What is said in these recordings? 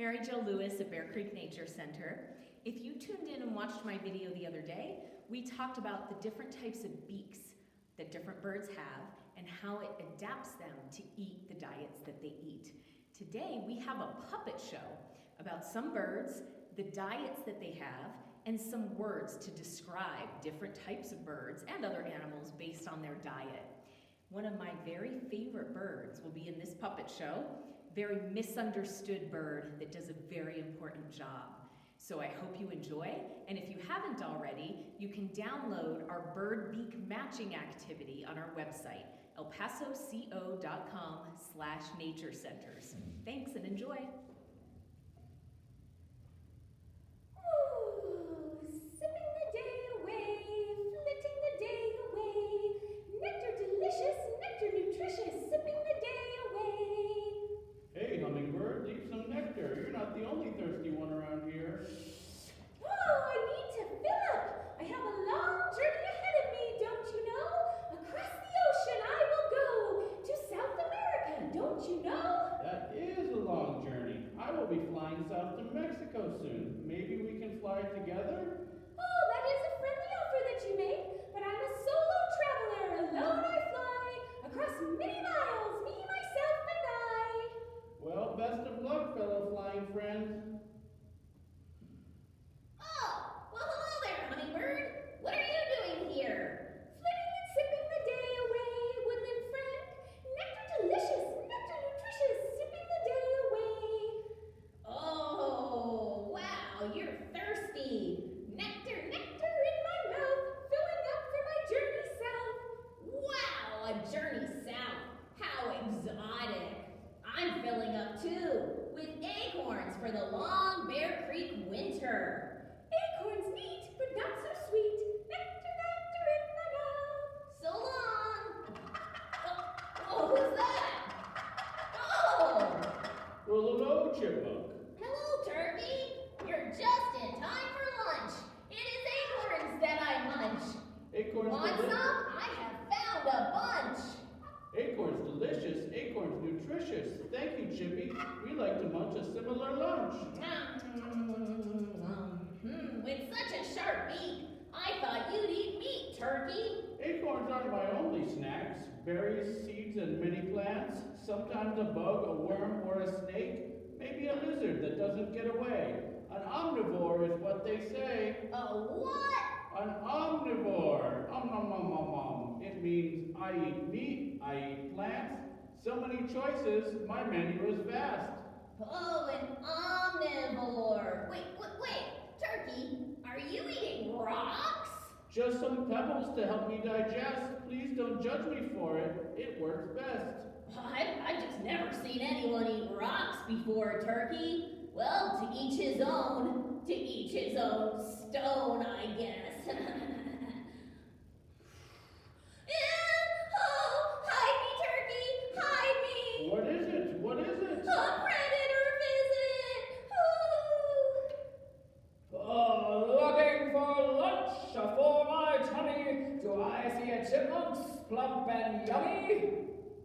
Mary Jo Lewis at Bear Creek Nature Center. If you tuned in and watched my video the other day, we talked about the different types of beaks that different birds have and how it adapts them to eat the diets that they eat. Today we have a puppet show about some birds, the diets that they have, and some words to describe different types of birds and other animals based on their diet. One of my very favorite birds will be in this puppet show, very misunderstood bird that does a very important job. So I hope you enjoy, and if you haven't already, you can download our bird beak matching activity on our website, elpasoco.com/naturecenters. Thanks and enjoy. Sipping the day away, flitting the day away. Nectar delicious, nectar nutritious, sipping the day away. Hey, hummingbird, leave some nectar. You're not the only thirsty one around here. Oh, I need to fill up. I have a long journey ahead of me, don't you know? Across the ocean I will go to South America, don't you know? That is a long journey. I will be flying south to Mexico soon. Maybe we can fly together? Oh, that is a friendly offer that you make, but I'm a solo traveler. Alone I fly across many miles, me, myself, and I. Well, best of luck, fellow flying friend. Oh, well, hello there, hummingbird. What are you doing here? Flitting and sipping the day away, woodland friend. Nectar delicious, nectar nutritious, sipping the day away. Oh, wow, you're thirsty. Nectar, nectar In my mouth, filling up for my journey south. wow, a journey south. How exotic. I'm filling up too, with acorns for the long Bear Creek winter. Acorns neat, but not so sweet. Nectar, nectar in my mouth. So long. Oh, who's that? Oh, Well, hello, chipmunk. hello, turkey. You're just in time for lunch. It is acorns that I munch. Acorns Want deli- some? I have found a bunch. Acorns delicious, acorns nutritious. Thank you, Chippy. We like to munch a similar lunch. With such a sharp beak, I thought you'd eat meat, turkey. Acorns aren't my only snacks. Berries, seeds, and many plants. Sometimes a bug, a worm, or a snake. Maybe a lizard that doesn't get away. An omnivore is what they say. A what? An omnivore. Om nom nom nom nom. It means I eat meat, I eat plants. So many choices, my menu is vast. Oh, an omnivore. Wait, turkey, are you eating rocks? Just some pebbles to help me digest. Please don't judge me for it. It works best. I've just never seen anyone eat rocks before, turkey. Well, to each his own stone, I guess. Oh, hide me, turkey, hide me. What is it? What is it? A predator visit. Looking for lunch for my tummy. Do I see a chipmunk plump and yummy?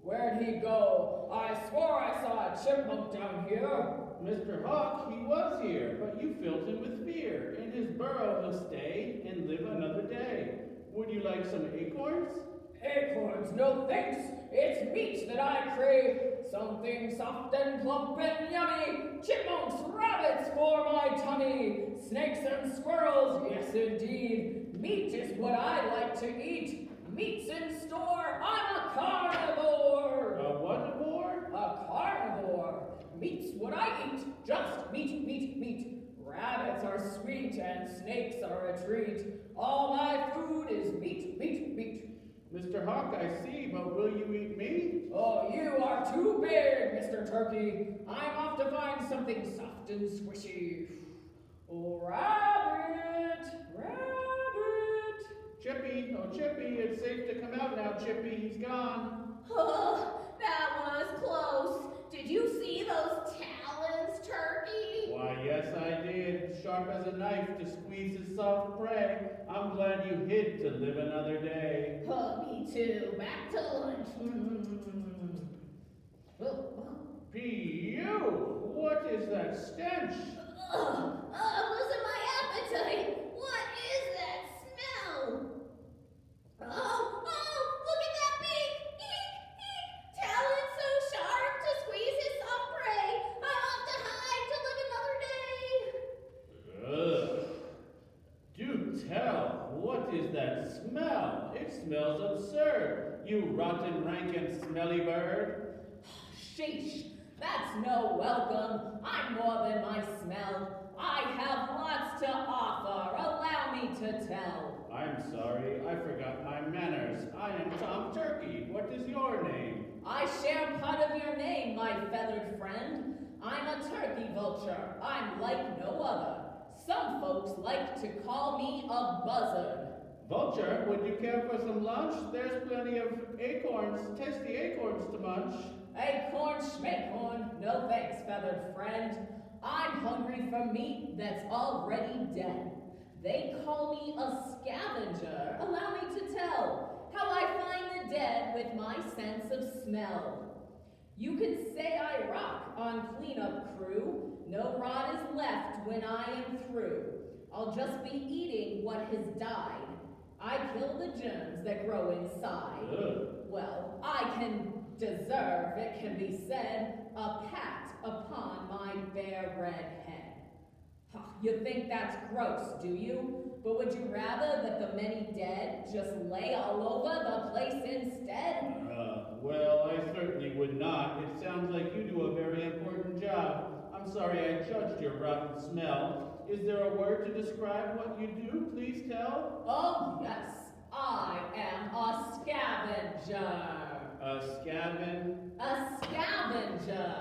Where'd he go? I swore I saw a chipmunk down here. Mr. Hawk, he was here, but you filled him with fear. In his burrow he'll stay and live another day. Would you like some acorns? Acorns, no thanks. It's meat that I crave. Something soft and plump and yummy. Chipmunks, rabbits for my tummy. Snakes and squirrels, yes indeed. Meat is what I like to eat. Meat's in store. I'm a carnivore. A what-ivore? A carnivore. Meat's what I eat. Just meat, meat, meat. Rabbits are sweet and snakes are a treat. All my food is meat, meat, meat. Mr. Hawk, I see, but will you eat me? Oh, you are too big, Mr. Turkey. I'm off to find something soft and squishy. Oh, rabbit, rabbit. Chippy, oh Chippy, it's safe to come out now, Chippy. He's gone. Oh, that was close. Did you see those talons, turkey? Why, yes, I did. Sharp as a knife to squeeze his soft prey. I'm glad you hid to live another day. Oh, me too. Back to lunch. P.U., what what is that stench? Ugh, I'm losing my appetite. What is that smell? Oh, look at that beak! Eek, eek! Talons so sharp to squeeze his soft prey. I'm off to hide to live another day. Ugh. Do tell, what is that smell? It smells absurd, you rotten, rank, and smelly bird. Sheesh, that's no welcome. I'm more than my smell. I have lots to offer. Allow me to tell. I'm sorry, I forgot my manners. I am Tom Turkey. What is your name? I share part of your name, my feathered friend. I'm a turkey vulture. I'm like no other. Some folks like to call me a buzzard. Vulture, would you care for some lunch? There's plenty of acorns, tasty acorns to munch. Acorn, schmacorn, no thanks, feathered friend. I'm hungry for meat that's already dead. They call me a scavenger. Allow me to tell how I find the dead with my sense of smell. You can say I rock on cleanup crew. No rod is left when I am through. I'll just be eating what has died. I kill the germs that grow inside. Ugh. Well, I can deserve, it can be said, a pat upon my bare red head. You think that's gross, do you? But would you rather that the many dead just lay all over the place instead? Well, I certainly would not. It sounds like you do a very important job. I'm sorry I judged your rotten smell. Is there a word to describe what you do? Please tell. Oh, yes, I am a scavenger. A scavenge? A scavenger.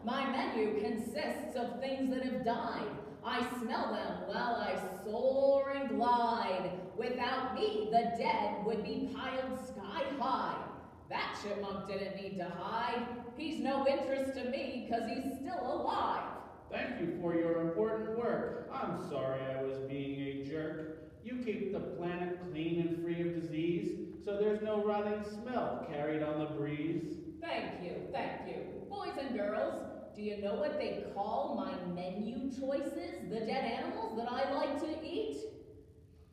My menu consists of things that have died. I smell them while I soar and glide. Without me, the dead would be piled sky high. That chipmunk didn't need to hide. He's no interest to me because he's still alive. Thank you for your important work. I'm sorry I was being a jerk. You keep the planet clean and free of disease, so there's no rotting smell carried on the breeze. Thank you, thank you. Boys and girls, do you know what they call my menu choices, the dead animals that I like to eat?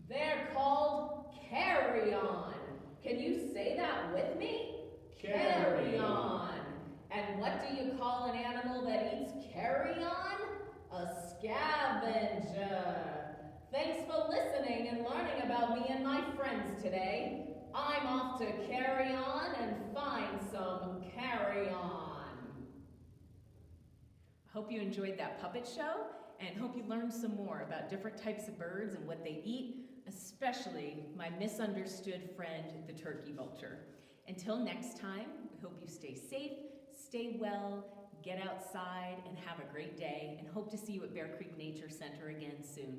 They're called carry-on. Can you say that with me? Carry-on. And what do you call an animal that eats carry-on? A scavenger. Thanks for listening and learning about me and my friends today. I'm off to carry on and find some carry-on. Hope you enjoyed that puppet show and hope you learned some more about different types of birds and what they eat, especially my misunderstood friend, the turkey vulture. Until next time, I hope you stay safe, stay well, get outside, and have a great day, and hope to see you at Bear Creek Nature Center again soon.